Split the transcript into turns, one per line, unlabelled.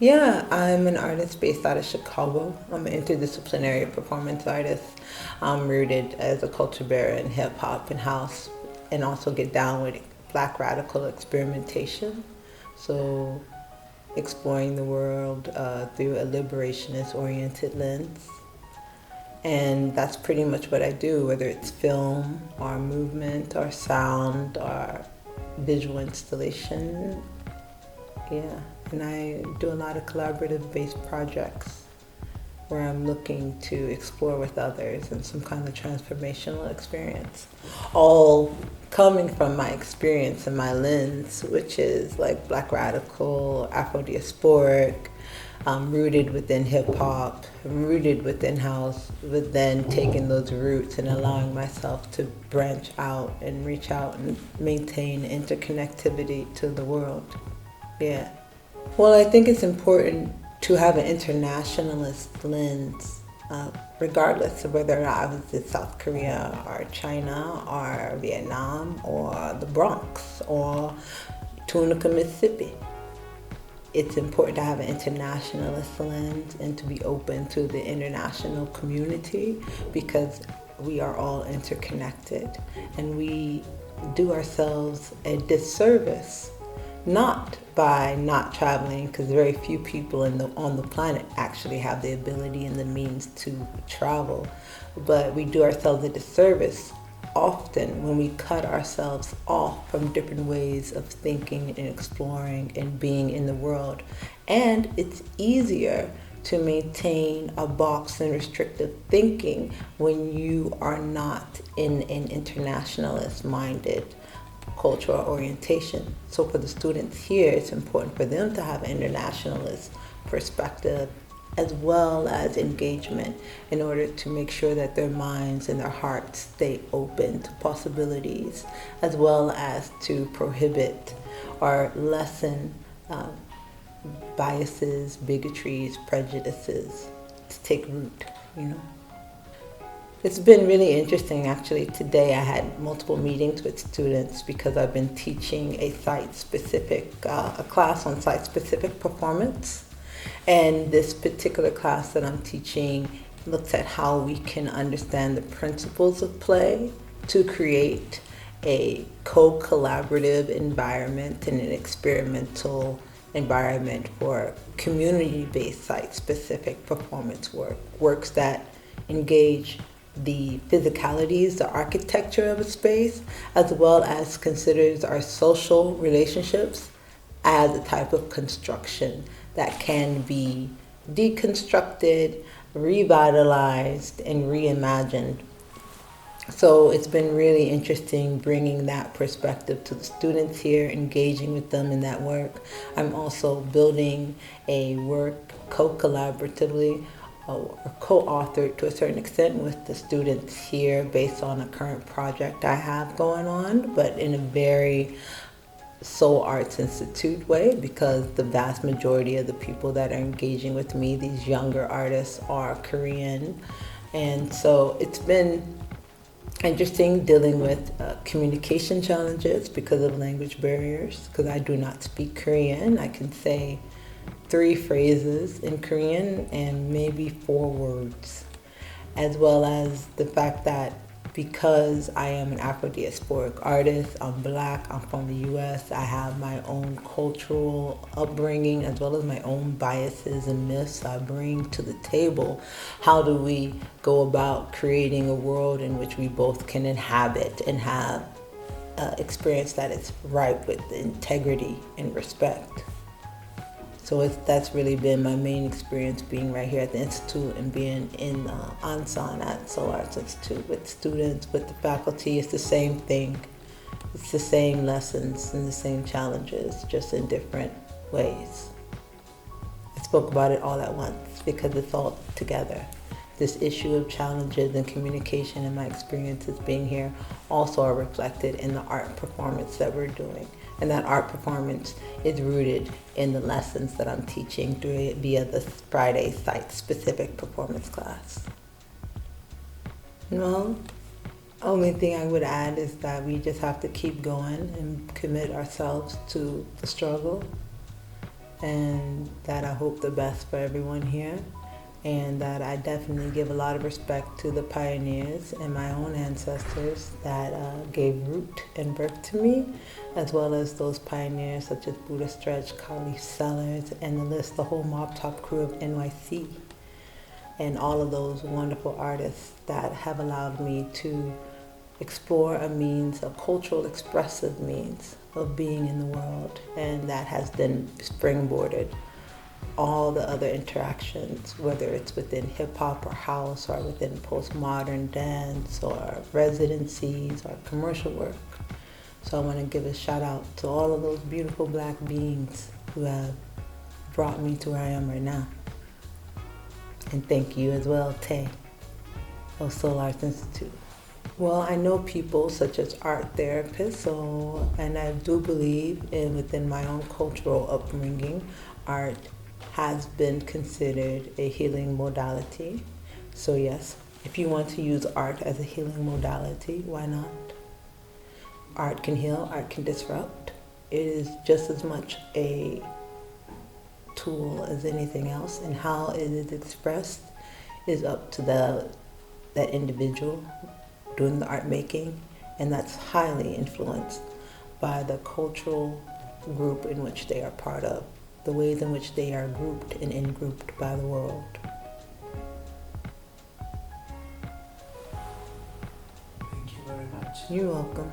Yeah, I'm an artist based out of Chicago. I'm an interdisciplinary performance artist. I'm rooted as a culture bearer in hip hop and house, and also get down with black radical experimentation. So, exploring the world through a liberationist oriented lens. And that's pretty much what I do, whether it's film or movement or sound or visual installation. Yeah, and I do a lot of collaborative based projects where I'm looking to explore with others and some kind of transformational experience. All coming from my experience and my lens, which is like black radical, Afro-diasporic, rooted within hip hop, rooted within house, but then taking those roots and allowing myself to branch out and reach out and maintain interconnectivity to the world. Yeah. Well, I think it's important to have an internationalist lens, regardless of whether I was in South Korea or China or Vietnam or the Bronx or Tunica, Mississippi. It's important to have an internationalist lens and to be open to the international community because we are all interconnected and we do ourselves a disservice, not by not traveling, because very few people on the planet actually have the ability and the means to travel, but we do ourselves a disservice often when we cut ourselves off from different ways of thinking and exploring and being in the world. And it's easier to maintain a box and restrictive thinking when you are not in an internationalist minded cultural orientation. So for the students here, it's important for them to have an internationalist perspective as well as engagement in order to make sure that their minds and their hearts stay open to possibilities, as well as to prohibit or lessen biases, bigotries, prejudices to take root, you know. It's been really interesting actually. Today I had multiple meetings with students because I've been teaching a class on site-specific performance. And this particular class that I'm teaching looks at how we can understand the principles of play to create a co-collaborative environment and an experimental environment for community-based site-specific performance works that engage the physicalities, the architecture of a space, as well as considers our social relationships as a type of construction that can be deconstructed, revitalized, and reimagined. So it's been really interesting bringing that perspective to the students here, engaging with them in that work. I'm also building a work co-collaboratively or co-authored to a certain extent with the students here based on a current project I have going on, but in a very Seoul Arts Institute way, because the vast majority of the people that are engaging with me, these younger artists, are Korean. And so it's been interesting dealing with communication challenges because of language barriers, because I do not speak Korean. I can say 3 phrases in Korean and maybe 4 words, as well as the fact that because I am an Afro-diasporic artist, I'm Black, I'm from the US, I have my own cultural upbringing as well as my own biases and myths I bring to the table. How do we go about creating a world in which we both can inhabit and have experience that is ripe with integrity and respect? So that's really been my main experience being right here at the Institute and being in Ansan at Seoul Arts Institute with students, with the faculty. It's the same thing. It's the same lessons and the same challenges, just in different ways. I spoke about it all at once because it's all together. This issue of challenges and communication and my experiences being here also are reflected in the art performance that we're doing. And that art performance is rooted in the lessons that I'm teaching via the Friday site-specific performance class. Well, only thing I would add is that we just have to keep going and commit ourselves to the struggle and that I hope the best for everyone here, and that I definitely give a lot of respect to the pioneers and my own ancestors that gave root and birth to me, as well as those pioneers such as Buddha Stretch, Kali Sellers, and the whole Mob Top crew of NYC, and all of those wonderful artists that have allowed me to explore a cultural expressive means of being in the world, and that has then springboarded all the other interactions, whether it's within hip-hop or house or within postmodern dance or residencies or commercial work. So I want to give a shout out to all of those beautiful Black beings who have brought me to where I am right now. And thank you as well, Tay, of Soul Arts Institute. Well, I know people such as art therapists, and I do believe within my own cultural upbringing, art has been considered a healing modality. So yes, if you want to use art as a healing modality, why not? Art can heal, art can disrupt. It is just as much a tool as anything else, and how it is expressed is up to that individual doing the art making, and that's highly influenced by the cultural group in which they are part of, the ways in which they are grouped and in-grouped by the world.
Thank you very much.
You're welcome.